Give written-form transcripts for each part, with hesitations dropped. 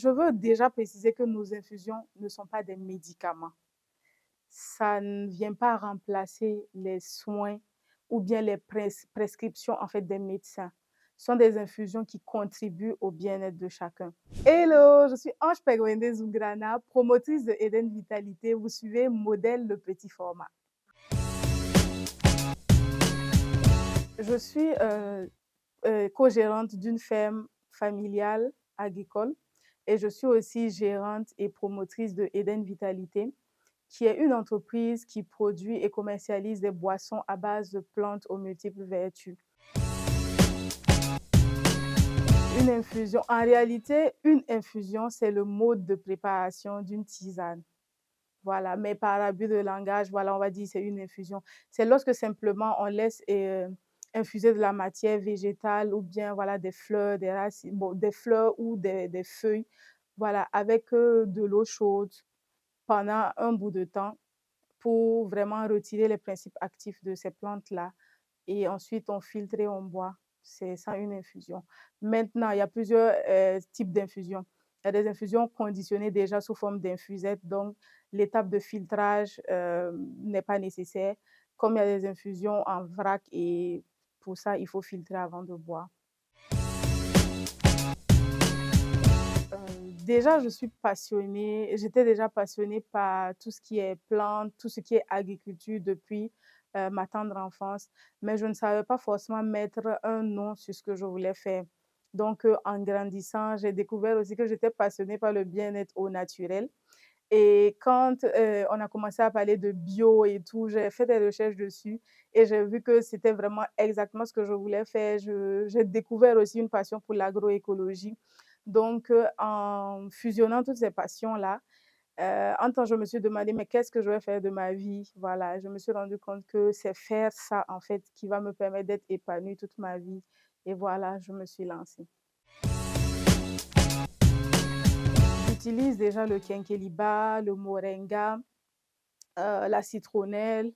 Je veux déjà préciser que nos infusions ne sont pas des médicaments. Ça ne vient pas remplacer les soins ou bien les prescriptions en fait des médecins. Ce sont des infusions qui contribuent au bien-être de chacun. Hello, je suis Ange Pegwende Zougrana, promotrice de Eden Vitalité. Vous suivez Modèle le petit format. Je suis co-gérante d'une ferme familiale agricole et je suis aussi gérante et promotrice de Eden Vitalité, qui est une entreprise qui produit et commercialise des boissons à base de plantes aux multiples vertus. Une infusion, en réalité, une infusion, c'est le mode de préparation d'une tisane. Voilà, mais par abus de langage, voilà, on va dire c'est une infusion. C'est lorsque simplement on laisse infuser de la matière végétale ou bien voilà des fleurs, des racines, bon, des fleurs ou des feuilles, voilà, avec de l'eau chaude pendant un bout de temps pour vraiment retirer les principes actifs de ces plantes-là. Et ensuite, on filtre et on boit. C'est ça une infusion. Maintenant, il y a plusieurs types d'infusions. Il y a des infusions conditionnées déjà sous forme d'infusette, donc l'étape de filtrage n'est pas nécessaire. Comme il y a des infusions en vrac et pour ça, il faut filtrer avant de boire. Déjà, je suis passionnée, j'étais déjà passionnée par tout ce qui est plantes, tout ce qui est agriculture depuis ma tendre enfance, mais je ne savais pas forcément mettre un nom sur ce que je voulais faire. Donc, en grandissant, j'ai découvert aussi que j'étais passionnée par le bien-être au naturel. Et quand on a commencé à parler de bio et tout, j'ai fait des recherches dessus et j'ai vu que c'était vraiment exactement ce que je voulais faire. J'ai découvert aussi une passion pour l'agroécologie. Donc, en fusionnant toutes ces passions-là, un temps, je me suis demandé, mais qu'est-ce que je vais faire de ma vie? Voilà, je me suis rendu compte que c'est faire ça, en fait, qui va me permettre d'être épanouie toute ma vie. Et voilà, je me suis lancée. J'utilise déjà le quinqueliba, le moringa, la citronnelle,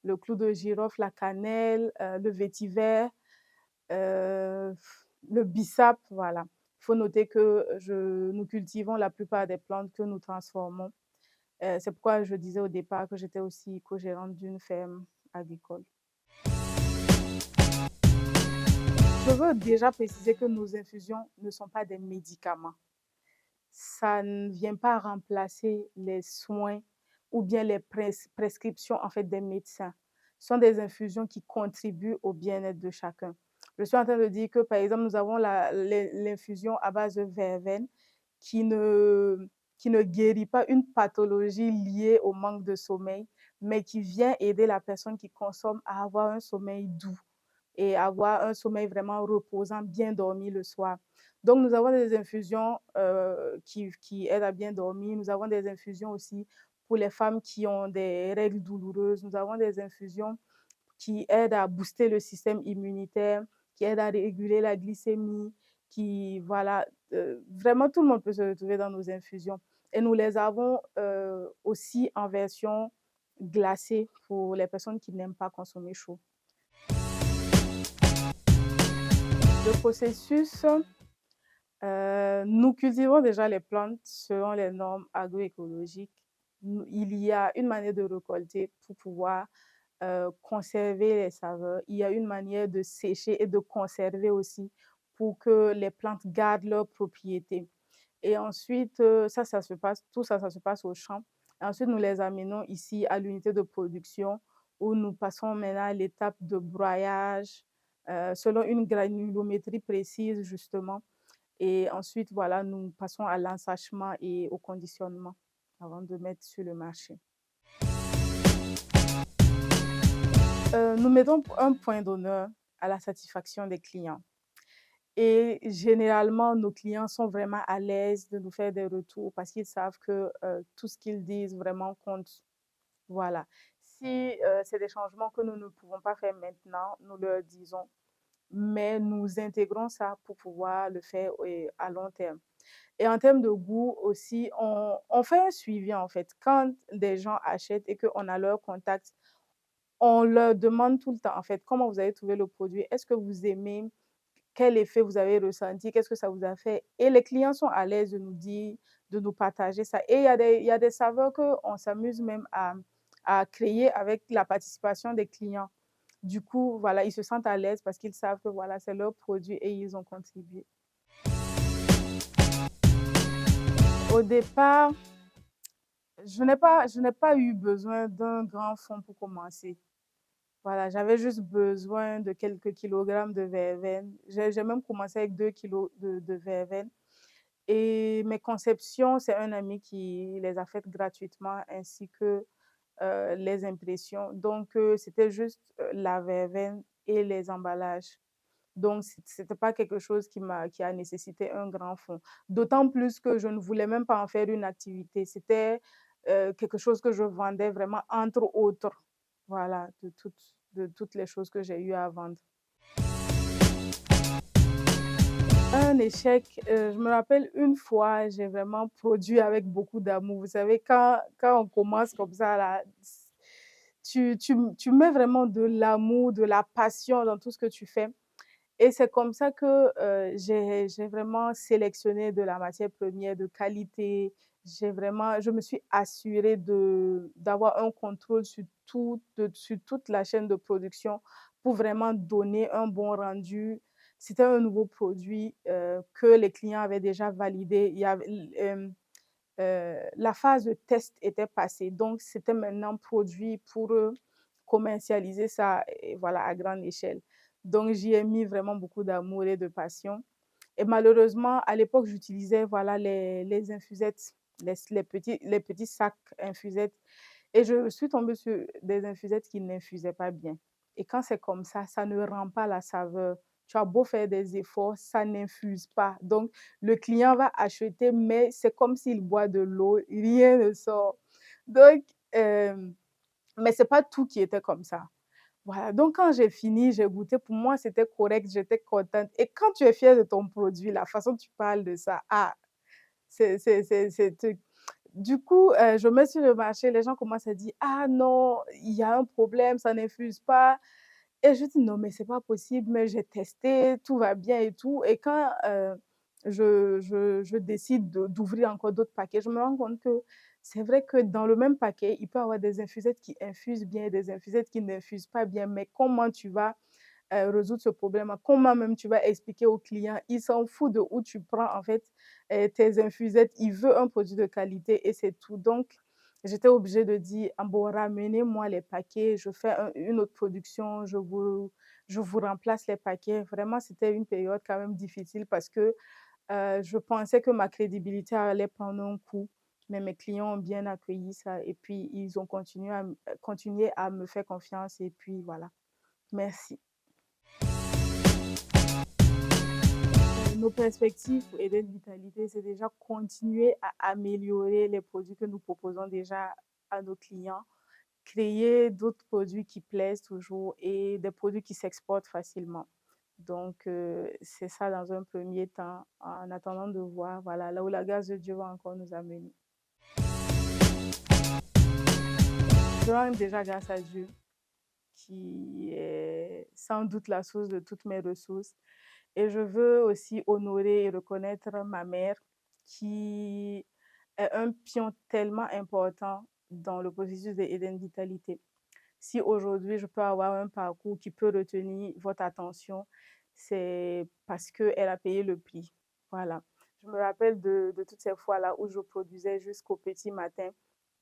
le clou de girofle, la cannelle, le vétiver, euh, le bissap, voilà. Il faut noter que nous cultivons la plupart des plantes que nous transformons. C'est pourquoi je disais au départ que j'étais aussi co-gérante d'une ferme agricole. Je veux déjà préciser que nos infusions ne sont pas des médicaments. Ça ne vient pas remplacer les soins ou bien les prescriptions en fait des médecins. Ce sont des infusions qui contribuent au bien-être de chacun. Je suis en train de dire que, par exemple, nous avons l'infusion à base de verveine qui ne, qui ne guérit pas une pathologie liée au manque de sommeil, mais qui vient aider la personne qui consomme à avoir un sommeil doux et avoir un sommeil vraiment reposant, bien dormi le soir. Donc, nous avons des infusions qui aident à bien dormir. Nous avons des infusions aussi pour les femmes qui ont des règles douloureuses. Nous avons des infusions qui aident à booster le système immunitaire, qui aident à réguler la glycémie, voilà, vraiment tout le monde peut se retrouver dans nos infusions. Et nous les avons aussi en version glacée pour les personnes qui n'aiment pas consommer chaud. Le processus, nous cultivons déjà les plantes selon les normes agroécologiques. Il y a une manière de récolter pour pouvoir conserver les saveurs. Il y a une manière de sécher et de conserver aussi pour que les plantes gardent leurs propriétés. Et ensuite, tout ça, ça se passe au champ. Et ensuite, nous les amenons ici à l'unité de production où nous passons maintenant à l'étape de broyage selon une granulométrie précise, justement. Et ensuite, voilà, nous passons à l'ensachement et au conditionnement avant de mettre sur le marché. Nous mettons un point d'honneur à la satisfaction des clients. Et généralement, nos clients sont vraiment à l'aise de nous faire des retours parce qu'ils savent que tout ce qu'ils disent vraiment compte. Voilà. Si c'est des changements que nous ne pouvons pas faire maintenant, nous leur disons, mais nous intégrons ça pour pouvoir le faire à long terme. Et en termes de goût aussi, on fait un suivi en fait. Quand des gens achètent et qu'on a leur contact, on leur demande tout le temps en fait comment vous avez trouvé le produit. Est-ce que vous aimez? quel effet vous avez ressenti, qu'est-ce que ça vous a fait. Et les clients sont à l'aise de nous dire, de nous partager ça. Et il y a des saveurs qu'on s'amuse même à créer avec la participation des clients. Du coup, voilà, ils se sentent à l'aise parce qu'ils savent que voilà, c'est leur produit et ils ont contribué. Au départ, je n'ai pas eu besoin d'un grand fonds pour commencer. Voilà, j'avais juste besoin de quelques kilogrammes de verveine. J'ai même commencé avec 2 kilos de verveine. Et mes conceptions, c'est un ami qui les a faites gratuitement, ainsi que les impressions. Donc, c'était juste la verveine et les emballages. Donc, ce n'était pas quelque chose qui a nécessité un grand fonds. D'autant plus que je ne voulais même pas en faire une activité. C'était quelque chose que je vendais vraiment entre autres. Voilà, de toutes les choses que j'ai eu à vendre. Un échec, je me rappelle une fois, j'ai vraiment produit avec beaucoup d'amour. Vous savez, quand on commence comme ça, là, tu mets vraiment de l'amour, de la passion dans tout ce que tu fais. Et c'est comme ça que j'ai vraiment sélectionné de la matière première de qualité. Je me suis assurée d'avoir un contrôle sur toute la chaîne de production pour vraiment donner un bon rendu. C'était un nouveau produit que les clients avaient déjà validé. La phase de test était passée, donc c'était maintenant produit pour commercialiser ça et voilà, à grande échelle. Donc, j'y ai mis vraiment beaucoup d'amour et de passion. Et malheureusement, à l'époque, j'utilisais voilà, les infusettes, les petits sacs infusettes. Et je suis tombée sur des infusettes qui n'infusaient pas bien. Et quand c'est comme ça ne rend pas la saveur. Tu as beau faire des efforts, ça n'infuse pas. Donc, le client va acheter, mais c'est comme s'il boit de l'eau, rien ne sort. Donc, mais ce n'est pas tout qui était comme ça. Voilà, donc quand j'ai fini, j'ai goûté, pour moi, c'était correct, j'étais contente. Et quand tu es fier de ton produit, la façon dont tu parles de ça, ah, c'est du coup, je mets sur le marché, les gens commencent à dire: «Ah non, il y a un problème, ça n'infuse pas». Et je dis: «Non, mais c'est pas possible, mais j'ai testé, tout va bien et tout». Et quand, je décide d'ouvrir encore d'autres paquets, je me rends compte que c'est vrai que dans le même paquet, il peut y avoir des infusettes qui infusent bien et des infusettes qui n'infusent pas bien. Mais comment tu vas résoudre ce problème? Comment même tu vas expliquer au client? Il s'en fout de où tu prends en fait tes infusettes. Il veut un produit de qualité et c'est tout. Donc, j'étais obligée de dire, ah bon, ramenez-moi les paquets, je fais une autre production, je vous remplace les paquets. Vraiment, c'était une période quand même difficile parce que je pensais que ma crédibilité allait prendre un coup. Mais mes clients ont bien accueilli ça et puis ils ont continué à me faire confiance et puis voilà. Merci. Nos perspectives pour Eden Vitalité, c'est déjà continuer à améliorer les produits que nous proposons déjà à nos clients, créer d'autres produits qui plaisent toujours et des produits qui s'exportent facilement. Donc, c'est ça dans un premier temps, en attendant de voir voilà, là où la grâce de Dieu va encore nous amener. Je rends déjà grâce à Dieu, qui est sans doute la source de toutes mes ressources. Et je veux aussi honorer et reconnaître ma mère, qui est un pion tellement important dans le processus de Eden Vitalité. Si aujourd'hui je peux avoir un parcours qui peut retenir votre attention, c'est parce qu'elle a payé le prix. Voilà. Je me rappelle de toutes ces fois-là où je produisais jusqu'au petit matin,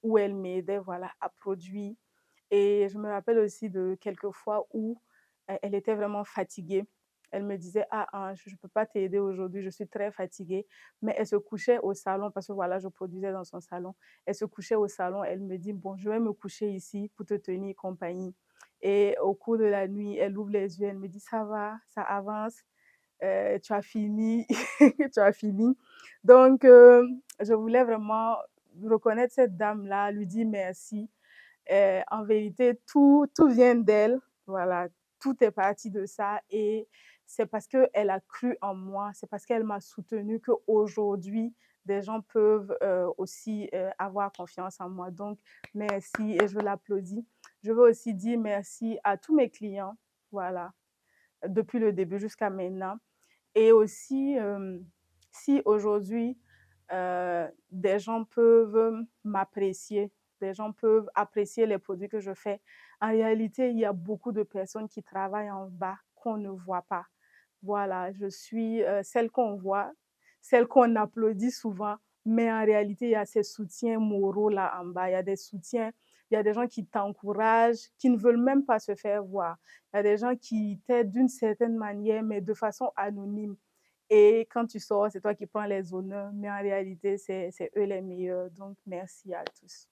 où elle m'aidait voilà, à produire. Et je me rappelle aussi de quelques fois où elle était vraiment fatiguée. Elle me disait, ah, Ange, je ne peux pas t'aider aujourd'hui, je suis très fatiguée. Mais elle se couchait au salon, parce que voilà, je produisais dans son salon. Elle se couchait au salon, elle me dit, bon, je vais me coucher ici pour te tenir compagnie. Et au cours de la nuit, elle ouvre les yeux, elle me dit, ça va, ça avance, tu as fini, tu as fini. Donc, je voulais vraiment reconnaître cette dame-là, lui dire merci. En vérité, tout vient d'elle. Voilà, tout est parti de ça. Et c'est parce qu'elle a cru en moi, c'est parce qu'elle m'a soutenue qu'aujourd'hui, des gens peuvent aussi avoir confiance en moi. Donc, merci et je l'applaudis. Je veux aussi dire merci à tous mes clients, voilà, depuis le début jusqu'à maintenant. Et aussi, si aujourd'hui, des gens peuvent m'apprécier, des gens peuvent apprécier les produits que je fais, en réalité, il y a beaucoup de personnes qui travaillent en bas qu'on ne voit pas. Voilà, je suis, celle qu'on voit, celle qu'on applaudit souvent, mais en réalité, il y a ces soutiens moraux là en bas. Il y a des soutiens, il y a des gens qui t'encouragent, qui ne veulent même pas se faire voir. Il y a des gens qui t'aident d'une certaine manière, mais de façon anonyme. Et quand tu sors, c'est toi qui prends les honneurs, mais en réalité, c'est eux les meilleurs. Donc, merci à tous.